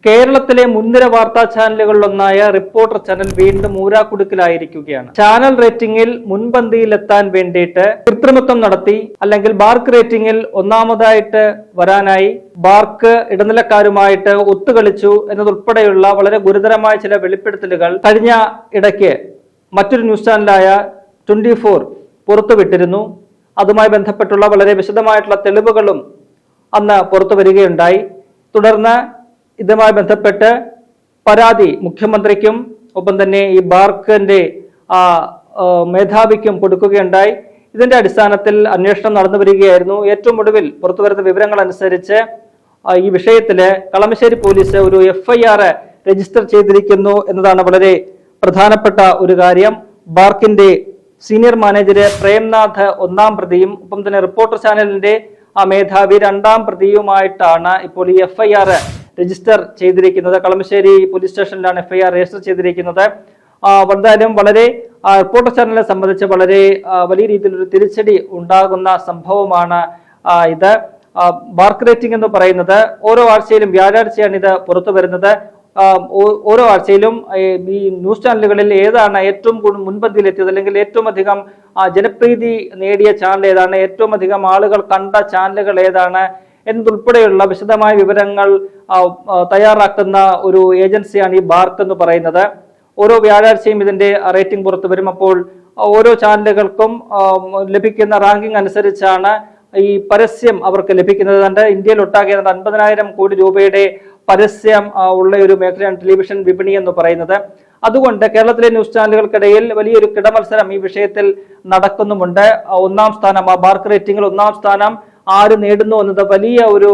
കേരളത്തിലെ മുൻനിര വാർത്താ ചാനലുകളിലൊന്നായ റിപ്പോർട്ടർ ചാനൽ വീണ്ടും ഊരാക്കുടുക്കിലായിരിക്കുകയാണ്. ചാനൽ റേറ്റിംഗിൽ മുൻപന്തിയിലെത്താൻ വേണ്ടിയിട്ട് കൃത്രിമത്വം നടത്തി, അല്ലെങ്കിൽ ബാർക്ക് റേറ്റിംഗിൽ ഒന്നാമതായിട്ട് വരാനായി ബാർക്ക് ഇടനിലക്കാരുമായിട്ട് ഒത്തുകളിച്ചു എന്നതുൾപ്പെടെയുള്ള വളരെ ഗുരുതരമായ ചില വെളിപ്പെടുത്തലുകൾ കഴിഞ്ഞ ഇടയ്ക്ക് മറ്റൊരു ന്യൂസ് ചാനലായ 24 പുറത്തുവിട്ടിരുന്നു. അതുമായി ബന്ധപ്പെട്ടുള്ള വളരെ വിശദമായിട്ടുള്ള തെളിവുകളും അന്ന് പുറത്തു വരികയുണ്ടായി. തുടർന്ന് ഇതുമായി ബന്ധപ്പെട്ട് പരാതി മുഖ്യമന്ത്രിക്കും ഒപ്പം തന്നെ ഈ ബാർക്കിന്റെ മേധാവിക്കും കൊടുക്കുകയുണ്ടായി. ഇതിന്റെ അടിസ്ഥാനത്തിൽ അന്വേഷണം നടന്നു വരികയായിരുന്നു. ഏറ്റവും ഒടുവിൽ പുറത്തുവരുന്ന വിവരങ്ങൾ അനുസരിച്ച് ഈ വിഷയത്തില് കളമശ്ശേരി പോലീസ് ഒരു FIR രജിസ്റ്റർ ചെയ്തിരിക്കുന്നു എന്നതാണ് വളരെ പ്രധാനപ്പെട്ട ഒരു കാര്യം. ബാർക്കിന്റെ സീനിയർ മാനേജർ പ്രേംനാഥ് ഒന്നാം പ്രതിയും ഒപ്പം തന്നെ റിപ്പോർട്ടർ ചാനലിന്റെ മേധാവി രണ്ടാം പ്രതിയുമായിട്ടാണ് ഇപ്പോൾ ഈ FIR രജിസ്റ്റർ ചെയ്തിരിക്കുന്നത്. കളമശ്ശേരി പോലീസ് സ്റ്റേഷനിലാണ് FIR രജിസ്റ്റർ ചെയ്തിരിക്കുന്നത്. എന്തായാലും വളരെ റിപ്പോർട്ടർ ചാനലിനെ സംബന്ധിച്ച് വളരെ വലിയ രീതിയിലൊരു തിരിച്ചടി ഉണ്ടാകുന്ന സംഭവമാണ് ഇത്. ബാർക്ക് റേറ്റിംഗ് എന്ന് പറയുന്നത് ഓരോ ആഴ്ചയിലും വ്യാഴാഴ്ചയാണ് ഇത് പുറത്തു വരുന്നത്. ഓരോ ആഴ്ചയിലും ഈ ന്യൂസ് ചാനലുകളിൽ ഏതാണ് ഏറ്റവും മുൻപന്തിയിലെത്തിയത്, അല്ലെങ്കിൽ ഏറ്റവും അധികം ജനപ്രീതി നേടിയ ചാനൽ ഏതാണ്, ഏറ്റവും അധികം ആളുകൾ കണ്ട ചാനലുകൾ ഏതാണ് എന്നതുൾപ്പെടെയുള്ള വിശദമായ വിവരങ്ങൾ തയ്യാറാക്കുന്ന ഒരു ഏജൻസിയാണ് ഈ ബാർക്ക് എന്ന് പറയുന്നത്. ഓരോ വ്യാഴാഴ്ചയും ഇതിന്റെ റേറ്റിംഗ് പുറത്തു വരും. അപ്പോൾ ഓരോ ചാനലുകൾക്കും ലഭിക്കുന്ന റാങ്കിംഗ് അനുസരിച്ചാണ് ഈ പരസ്യം അവർക്ക് ലഭിക്കുന്നത്. ഇന്ത്യയിൽ ഒട്ടാകെ 50,000 കോടി രൂപയുടെ പരസ്യം ഉള്ള ഒരു മേഖലയാണ് ടെലിവിഷൻ വിപണി എന്ന് പറയുന്നത്. അതുകൊണ്ട് കേരളത്തിലെ ന്യൂസ് ചാനലുകൾക്കിടയിൽ വലിയൊരു കിടമത്സരം ഈ വിഷയത്തിൽ നടക്കുന്നുമുണ്ട്. ഒന്നാം സ്ഥാനം, ബാർക്ക് റേറ്റിംഗിൽ ഒന്നാം സ്ഥാനം ആര് നേടുന്നു എന്നത് വലിയ ഒരു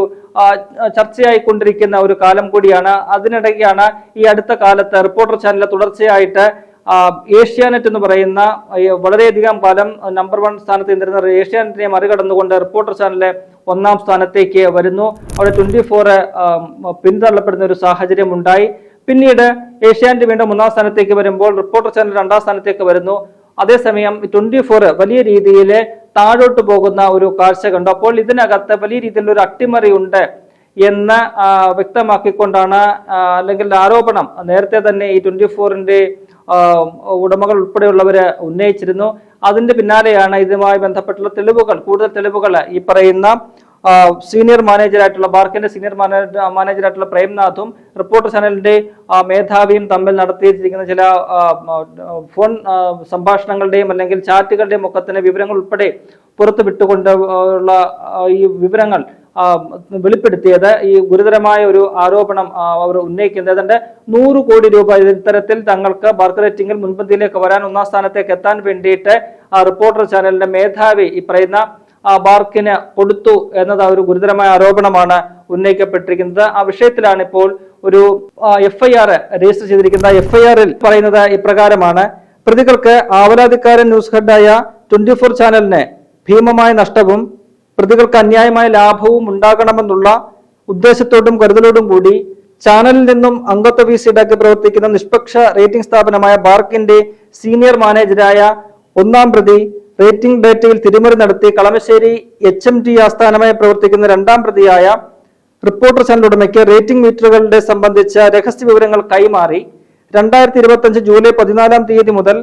ചർച്ചയായിക്കൊണ്ടിരിക്കുന്ന ഒരു കാലം കൂടിയാണ്. അതിനിടയ്ക്കാണ് ഈ അടുത്ത കാലത്ത് റിപ്പോർട്ടർ ചാനൽ തുടർച്ചയായിട്ട് ഏഷ്യാനെറ്റ് എന്ന് പറയുന്ന വളരെയധികം കാലം നമ്പർ 1 സ്ഥാനത്ത് നിന്നിരുന്ന ഏഷ്യാനെറ്റിനെ മറികടന്നുകൊണ്ട് റിപ്പോർട്ടർ ചാനൽ ഒന്നാം സ്ഥാനത്തേക്ക് വരുന്നു. അവിടെ 24 പിന്തള്ളപ്പെടുന്ന ഒരു സാഹചര്യം ഉണ്ടായി. പിന്നീട് ഏഷ്യാനെറ്റ് വീണ്ടും 1-ാം സ്ഥാനത്തേക്ക് വരുമ്പോൾ റിപ്പോർട്ടർ ചാനൽ 2-ാം സ്ഥാനത്തേക്ക് വരുന്നു. അതേസമയം 24 വലിയ രീതിയിൽ താഴോട്ട് പോകുന്ന ഒരു കാഴ്ച കണ്ടു. അപ്പോൾ ഇതിനകത്ത് വലിയ രീതിയിലുള്ള ഒരു അട്ടിമറി ഉണ്ട് എന്ന് വ്യക്തമാക്കിക്കൊണ്ടാണ്, അല്ലെങ്കിൽ ആരോപണം നേരത്തെ തന്നെ ഈ 24ന്റെ ഉടമകൾ ഉൾപ്പെടെയുള്ളവര് ഉന്നയിച്ചിരുന്നു. അതിന്റെ പിന്നാലെയാണ് ഇതുമായി ബന്ധപ്പെട്ടുള്ള തെളിവുകൾ, കൂടുതൽ തെളിവുകൾ ഈ പറയുന്ന സീനിയർ മാനേജറായിട്ടുള്ള ബാർക്കിന്റെ സീനിയർ മാനേജറായിട്ടുള്ള പ്രേംനാഥും റിപ്പോർട്ടർ ചാനലിന്റെ മേധാവിയും തമ്മിൽ നടത്തിയിരിക്കുന്ന ചില ഫോൺ സംഭാഷണങ്ങളുടെയും അല്ലെങ്കിൽ ചാറ്റുകളുടെയും ഒക്കെ തന്നെ വിവരങ്ങൾ ഉൾപ്പെടെ പുറത്തു വിട്ടുകൊണ്ട് ഉള്ള ഈ വിവരങ്ങൾ വെളിപ്പെടുത്തിയത്. ഈ ഗുരുതരമായ ഒരു ആരോപണം അവർ ഉന്നയിക്കുന്നത് ഏതാണ്ട് 100 കോടി രൂപ ഇത്തരത്തിൽ തങ്ങൾക്ക് ബാർക്ക് റേറ്റിംഗിൽ മുൻപന്തിയിലേക്ക് വരാൻ, 1-ാം സ്ഥാനത്തേക്ക് എത്താൻ വേണ്ടിയിട്ട് റിപ്പോർട്ടർ ചാനലിന്റെ മേധാവി ഈ പറയുന്ന ബാർക്കിന് കൊടുത്തു എന്നത് ഒരു ഗുരുതരമായ ആരോപണമാണ് ഉന്നയിക്കപ്പെട്ടിരിക്കുന്നത്. ആ വിഷയത്തിലാണ് ഇപ്പോൾ ഒരു FIR രജിസ്റ്റർ ചെയ്തിരിക്കുന്നത്. FIR-ൽ പറയുന്നത് ഇപ്രകാരമാണ്: പ്രതികൾക്ക് ആവലാതിക്കാരൻ ന്യൂസ് ഹെഡായ 24 ചാനലിന് ഭീമമായ നഷ്ടവും പ്രതികൾക്ക് അന്യായമായ ലാഭവും ഉണ്ടാകണമെന്നുള്ള ഉദ്ദേശത്തോടും കരുതലോടും കൂടി ചാനലിൽ നിന്നും അംഗത്വ ഫീസ് ഈടാക്കി പ്രവർത്തിക്കുന്ന നിഷ്പക്ഷ റേറ്റിംഗ് സ്ഥാപനമായ ബാർക്കിന്റെ സീനിയർ മാനേജരായ 1-ാം പ്രതി റേറ്റിംഗ് ഡേറ്റയിൽ തിരിമറി നടത്തി കളമശ്ശേരി HMT ആസ്ഥാനമായി പ്രവർത്തിക്കുന്ന 2-ാം പ്രതിയായ റിപ്പോർട്ടർ ചാനൽ ഉടമയ്ക്ക് റേറ്റിംഗ് മീറ്ററുകളുടെ സംബന്ധിച്ച രഹസ്യ വിവരങ്ങൾ കൈമാറി 2025 ജൂലൈ 14-ാം തീയതി മുതൽ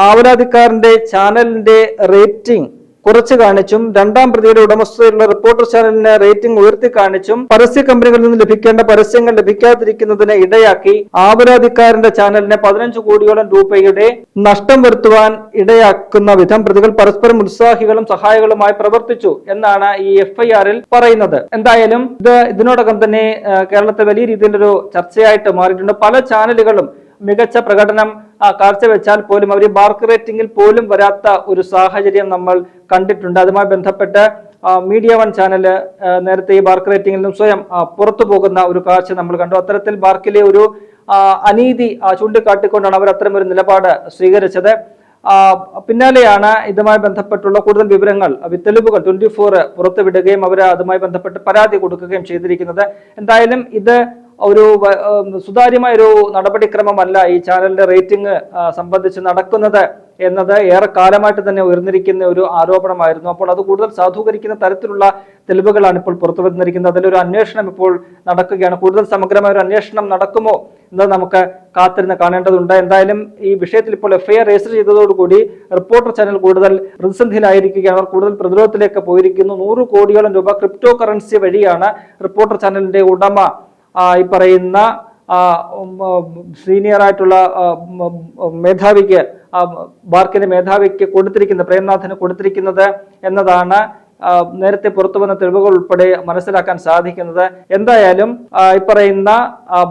ആവലാതിക്കാരന്റെ ചാനലിന്റെ റേറ്റിംഗ് കുറച്ചു കാണിച്ചും 2-ാം പ്രതിയുടെ ഉടമസ്ഥതയിലുള്ള റിപ്പോർട്ടർ ചാനലിന് റേറ്റിംഗ് ഉയർത്തി കാണിച്ചും പരസ്യ കമ്പനികളിൽ നിന്ന് ലഭിക്കേണ്ട പരസ്യങ്ങൾ ലഭിക്കാതിരിക്കുന്നതിന് ഇടയാക്കി ആവലാതിക്കാരന്റെ ചാനലിന് 15 കോടിയോളം രൂപയുടെ നഷ്ടം വരുത്തുവാൻ ഇടയാക്കുന്ന വിധം പ്രതികൾ പരസ്പരം ഉത്സാഹികളും സഹായികളുമായി പ്രവർത്തിച്ചു എന്നാണ് ഈ FIR-ൽ പറയുന്നത്. എന്തായാലും ഇതിനോടകം തന്നെ കേരളത്തെ വലിയ രീതിയിലൊരു ചർച്ചയായിട്ട് മാറിയിട്ടുണ്ട്. പല ചാനലുകളും മികച്ച പ്രകടനം കാഴ്ചവെച്ചാൽ പോലും അവർ ബാർക്ക് റേറ്റിംഗിൽ പോലും വരാത്ത ഒരു സാഹചര്യം നമ്മൾ കണ്ടിട്ടുണ്ട്. അതുമായി ബന്ധപ്പെട്ട് മീഡിയ 1 ചാനൽ നേരത്തെ ഈ ബാർക്ക് റേറ്റിംഗിൽ നിന്നും സ്വയം പുറത്തു പോകുന്ന ഒരു കാഴ്ച നമ്മൾ കണ്ടു. അത്തരത്തിൽ ബാർക്കിലെ ഒരു അനീതി ചൂണ്ടിക്കാട്ടിക്കൊണ്ടാണ് അവർ അത്തരമൊരു നിലപാട് സ്വീകരിച്ചത്. പിന്നാലെയാണ് ഇതുമായി ബന്ധപ്പെട്ടുള്ള കൂടുതൽ വിവരങ്ങൾ, തെളിവുകൾ 24 പുറത്തുവിടുകയും അവർ അതുമായി ബന്ധപ്പെട്ട് പരാതി കൊടുക്കുകയും ചെയ്തിരിക്കുന്നത്. എന്തായാലും ഇത് ഒരു സുതാര്യമായ ഒരു നടപടിക്രമമല്ല ഈ ചാനലിന്റെ റേറ്റിംഗ് സംബന്ധിച്ച് നടക്കുന്നത് എന്നത് ഏറെ കാലമായിട്ട് തന്നെ ഉയർന്നിരിക്കുന്ന ഒരു ആരോപണമായിരുന്നു. അപ്പോൾ അത് കൂടുതൽ സാധൂകരിക്കുന്ന തരത്തിലുള്ള തെളിവുകളാണ് ഇപ്പോൾ പുറത്തു വന്നിരിക്കുന്നത്. അതിലൊരു അന്വേഷണം ഇപ്പോൾ നടക്കുകയാണ്. കൂടുതൽ സമഗ്രമായ ഒരു അന്വേഷണം നടക്കുമോ എന്നത് നമുക്ക് കാത്തിരുന്ന് കാണേണ്ടതുണ്ട്. എന്തായാലും ഈ വിഷയത്തിൽ ഇപ്പോൾ എഫ്ഐആർ രജിസ്റ്റർ ചെയ്തതോടുകൂടി റിപ്പോർട്ടർ ചാനൽ കൂടുതൽ പ്രതിസന്ധിയിലായിരിക്കുകയാണ്. അവർ കൂടുതൽ പ്രതിരോധത്തിലേക്ക് പോയിരിക്കുന്നു. 100 കോടിയോളം രൂപ ക്രിപ്റ്റോ കറൻസി വഴിയാണ് റിപ്പോർട്ടർ ചാനലിന്റെ ഉടമ ഈ പറയുന്ന സീനിയർ ആയിട്ടുള്ള മേധാവിക്ക്, ബാർക്കിന്റെ മേധാവിക്ക് കൊടുത്തിരിക്കുന്നത്, പ്രേംനാഥിന് കൊടുത്തിരിക്കുന്നത് എന്നതാണ് നേരത്തെ പുറത്തു വന്ന തെളിവുകൾ ഉൾപ്പെടെ മനസ്സിലാക്കാൻ സാധിക്കുന്നത്. എന്തായാലും ഈ പറയുന്ന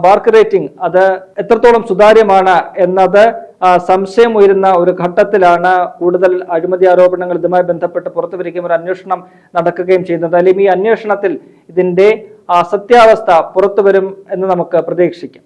ബാർക്ക് റേറ്റിംഗ് അത് എത്രത്തോളം സുതാര്യമാണ് എന്നത് സംശയം ഉയരുന്ന ഒരു ഘട്ടത്തിലാണ് കൂടുതൽ അഴിമതി ആരോപണങ്ങൾ ഇതുമായി ബന്ധപ്പെട്ട് പുറത്തു വരികയും ഒരു അന്വേഷണം നടക്കുകയും ചെയ്യുന്നത്. അല്ലെങ്കിൽ ഈ അന്വേഷണത്തിൽ ഇതിന്റെ സത്യാവസ്ഥ പുറത്തു വരും എന്ന് നമുക്ക് പ്രതീക്ഷിക്കാം.